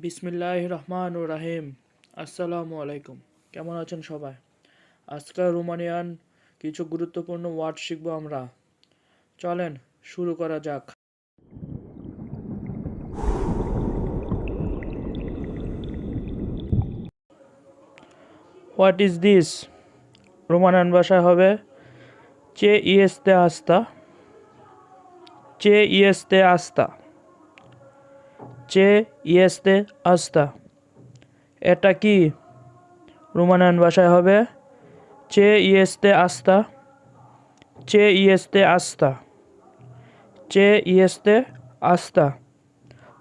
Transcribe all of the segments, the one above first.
বিসমিল্লাহির রহমানির রহিম। আসসালামু আলাইকুম। কেমন আছেন সবাই? আজকাল রোমানিয়ান কিছু গুরুত্বপূর্ণ ওয়ার্ড শিখব আমরা। চলেন শুরু করা যাক। What is this? রোমানিয়ান ভাষায় হবে চে ইয়েস্তে আস্তা, চে ইয়েস্তে আস্তা, চে ইয়েস্তে আস্তা। এটা কি? রোমানিয়ান ভাষায় হবে চে ইয়েস্তে আস্তা, চে ইয়েস্তে আস্তা, চে ইয়েস্তে আস্তা।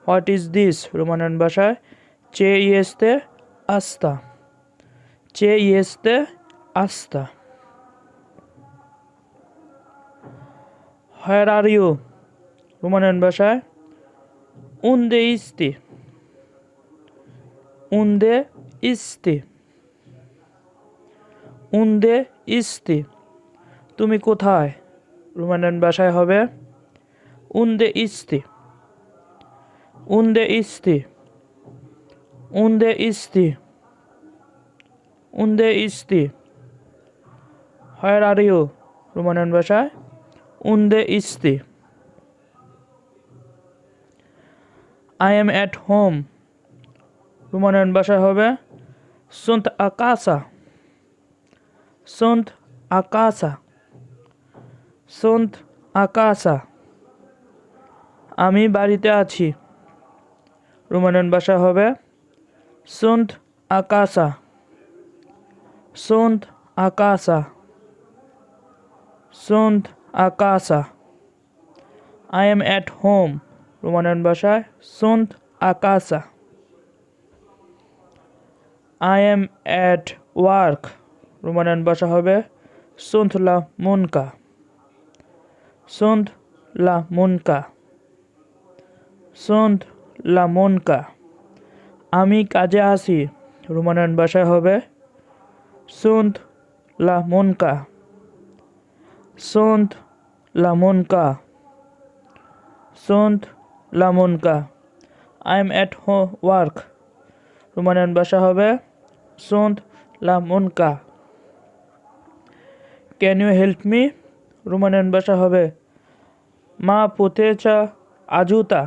What is this? রোমানিয়ান ভাষায় চে ইয়েস্তে আস্তা, চে ইয়েস্তে আস্তা। হোয়ার আর ইউ? রোমানিয়ান ভাষায় উন্দে ইস্তি, উন্দে ইস্তি, উন্দে ইস্তি। তুমি কোথায়? রোমানিয়ান ভাষায় হবে উন্দে ইস্তি, উন্দে ইস্তি, উন্দে ইস্তি, উন্দে ইস্তি। হোয়ার আর ইউ? রোমানিয়ান ভাষায় উন্দে ইস্তি। I am at home. Romanian ভাষায় হবে sunt acasă, sunt acasă, sunt acasă। আমি বাড়িতে আছি। রোমানিয়ান ভাষা হবে sunt acasă, sunt acasă, sunt acasă। I am at home। Romanian ভাষায় sunt acasă। I am at work। Romanian ভাষা হবে sunt la muncă, sunt la muncă, sunt la muncă। আমি কাজে আছি। রোমানিয়ান ভাষায় হবে sunt la muncă, sunt la muncă, sunt la muncă। I am at work। Romanian ভাষা হবে sunt la muncă। Can you help me? Romanian ভাষা হবে মা puteți ajuta,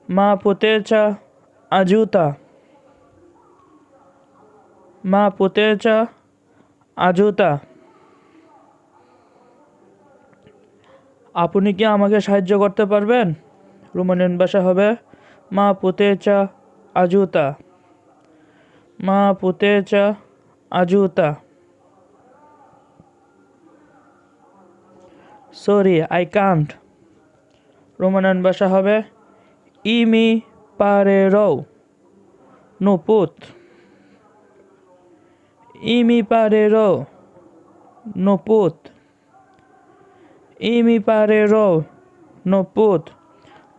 মা puteți ajuta, মা puteți ajuta। আপনি কি আমাকে সাহায্য করতে পারবেন? রোমানিয়ান ভাষা হবে মা puteți ajuta, মা puteți ajuta। Sorry, I can't। Romanian ভাষা হবে ইমি pare rău, nu pot, ইমি pare rău, nu pot, ইমি pare rău, nu pot।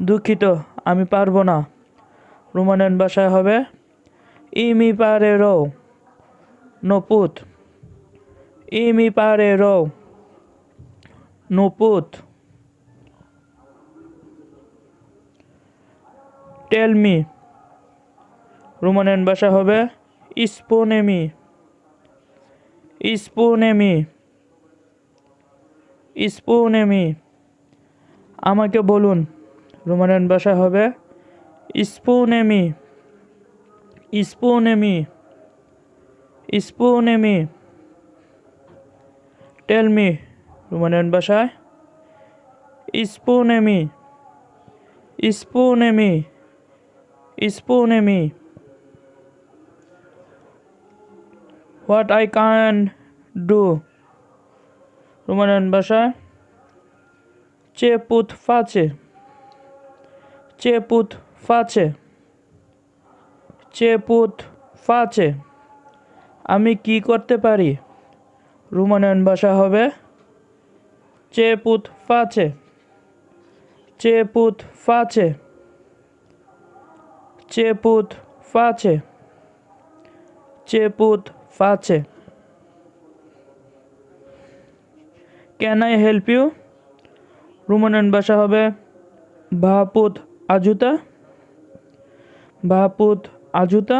দুঃখিত, আমি পারবো না। রোমানিয়ান ভাষায় হবে ইমি pare rău, nu pot, ইমি pare rău, nu pot। Tell me. Romanian ভাষা হবে স্পোনেমি, স্পোনেমি, স্পোনেমি। আমাকে বলুন। রোমানিয়ান ভাষা হবে স্পোনেমি, স্পোনেমি, স্পোনেমি। টেল মি। রোমানিয়ান ভাষায় স্পোনেমি, স্পোনেমি, স্পোনেমি। What I can do. Romanian ভাষায় ce pot face, ce pot face, ce pot face। আমি কি করতে পারি? রোমানিয়ান ভাষা হবে ce pot face, ce pot face, ce pot face, ce pot face। Can I help you? Romanian ভাষা হবে ভা পুত আজুতা, ভাপুত আজুতা,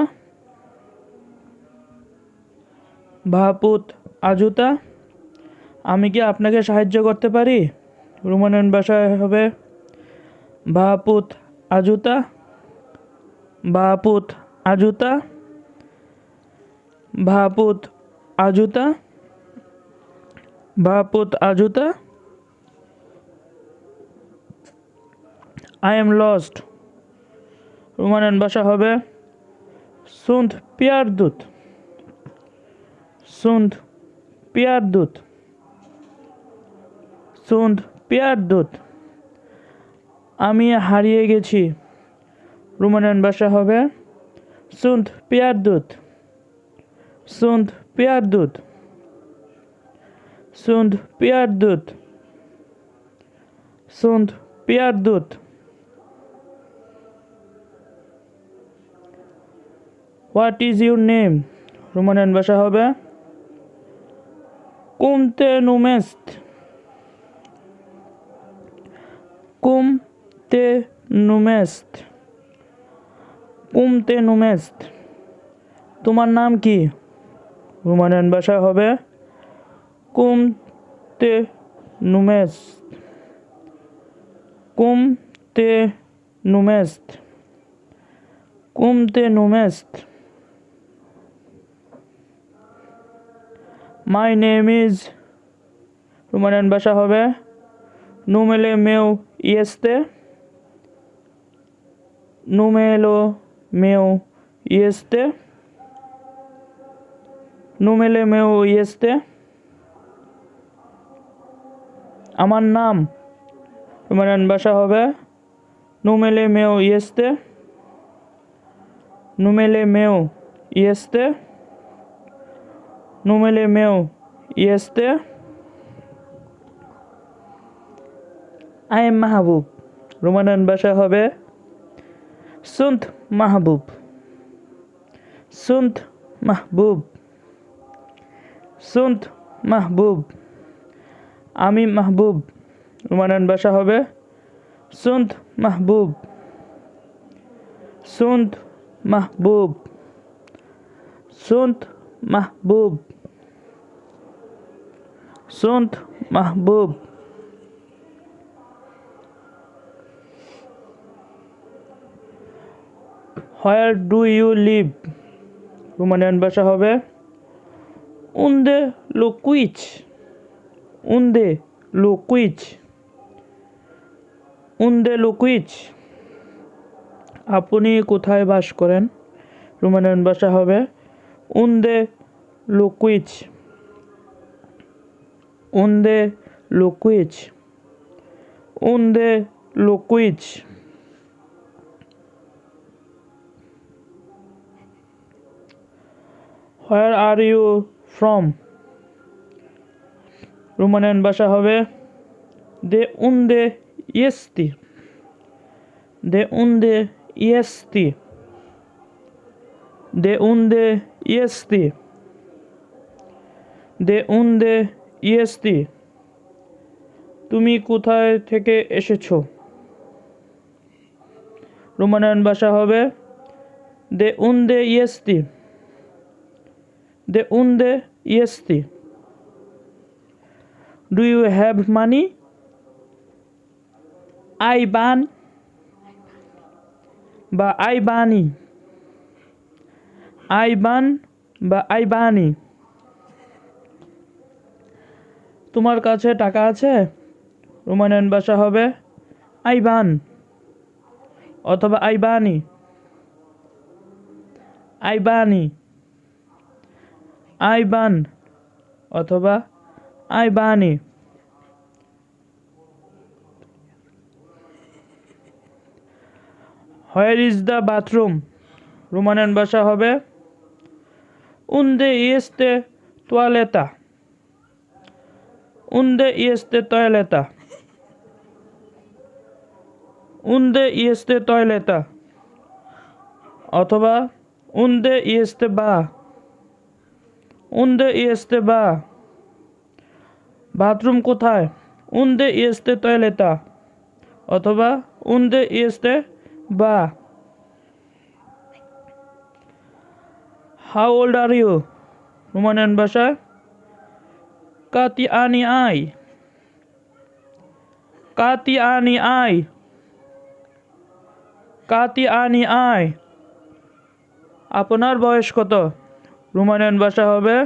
ভাপুত আজুতা। আমি কি আপনাকে সাহায্য করতে পারি? রোমানিয়ান ভাষায় হবে ভাপুত আজুতা, ভাপুত আজুতা, ভাপুত আজুতা, ভাপুত আজুতা। I am lost. রোমানিয়ান ভাষা হবে সুন্দ পিয়ারদুত, সুন্দ পিয়ারদুত, সুন্দ পিয়ারদুত। আমি হারিয়ে গেছি। রোমানিয়ান ভাষা হবে সুন্দ পিয়ারদুত, সুন্দ পিয়ারদুত, সুন্দ পিয়ারদুত, সুন্দ পিয়ারদুত। What is your name? Romanian ভাষা হবে কুম তে নুমেস্ত, কুম তে নুমেস্ত, কুম তে নুমেস্ত। তোমার নাম কি? রোমানিয়ান ভাষা হবে কুম তে নুমেস্ত, কুম তে নুমেস্ত, কুম তে নুমেস্ত। My name is. রোমানিয়ান ভাষা হবে নুমেলে মেউ ইয়েস্তে, নুমেলো মেউ ইয়েস্তে, নুমেলে মেউ ইয়েস্তে। আমার নাম। রোমানিয়ান ভাষা হবে নুমেলে মেউ ইয়েস্তে, নুমেলে মেউ ইয়েস্তে, নুমেলে মেউ ইয়েস্তে। I am Mahbub. রোমানিয়ান ভাষা হবে সুন্ত মাহবুব, সুন্ত মাহবুব, সুন্ত মাহবুব। আমি মাহবুব। রোমানিয়ান ভাষা হবে সুন্ত মাহবুব, সুন্ত মাহবুব, সুন্ত মাহবুব, সুন্ত Mahbub. Where do you live? Romanian ভাষা হবে উন্দে লোকুইচ, উন্দে লোকুইচ, উন্দে লোকুইচ। আপনি কোথায় বাস করেন? রোমানিয়ান ভাষা হবে উন্দে লোকুইচ, উন্দে লোকুইচ, উন্দে লোকুইচ। হোয়ার আর ইউ ফ্রম? রোমানিয়ান ভাষা হবে দে উন্দে ইয়েস্তি, দে উন্দে ইয়েস্তি, দে উন্দে ইয়েস্তি, দে উন্দে ইয়েস্তি। তুমি কোথায় থেকে এসেছো? রোমানিয়ান ভাষা হবে দে উন্দে ইয়েস্তি, দে উন্দে ইয়েস্তি। Do you have money? আই বান বা আই বানি, আই বান বা আই বানি। তোমার কাছে টাকা আছে? রোমানিয়ান ভাষা হবে আই বান অথবা আই বানি, আই বানি, আই বান অথবা আই বানি। Where is the bathroom? Romanian ভাষা হবে উন্দে ইয়েস্তে তোয়ালেতা, উন্দে ইয়েস্তে toileta, unde este toileta অথবা unde este ba, unde este ba। Bathroom কোথায়? unde este toileta অথবা unde este ba। How old are you Romanian ভাষায় কাতি আনি আই, কাতি আনি আই, কাতি আনি আই। আপনার বয়স কত রোমানিয়ান ভাষা হবে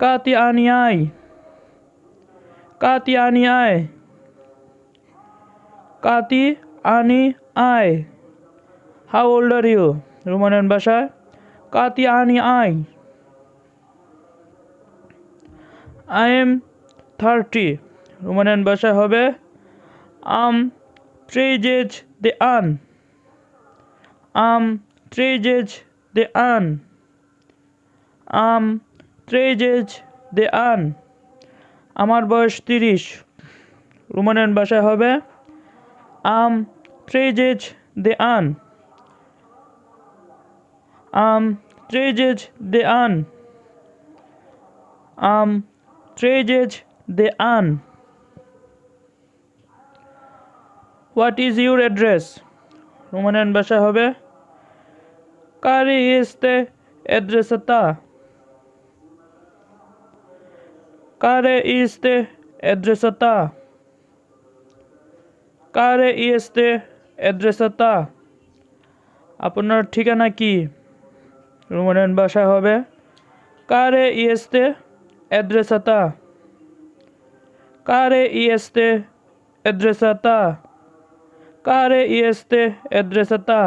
কাতি আনি আই, কাতি আনি আই, কাতি আনি আই। How old are you Romanian ভাষায় কাতি আনি আই। আই এম 30 রোমানিয়ান ভাষায় হবে আম 30 de an, am 30 de an, am 30 de an। আমার বয়স 30 রোমানিয়ান ভাষায় হবে am 30 de an, am 30 de an, am 30 de an। What is your address Romanian ভাষায় হবে কারে ইস্তে অ্যাড্রেসতা, কারে ইস্তে অ্যাড্রেসতা, কারে ইস্তে অ্যাড্রেসতা। আপনার ঠিকানা কি রোমানিয়ান ভাষায় হবে কারে ইস্তে অ্যাড্রেসতা, কারে ইস্তে অ্যাড্রেসতা, কারে ইস্তে অ্যাড্রেসতা।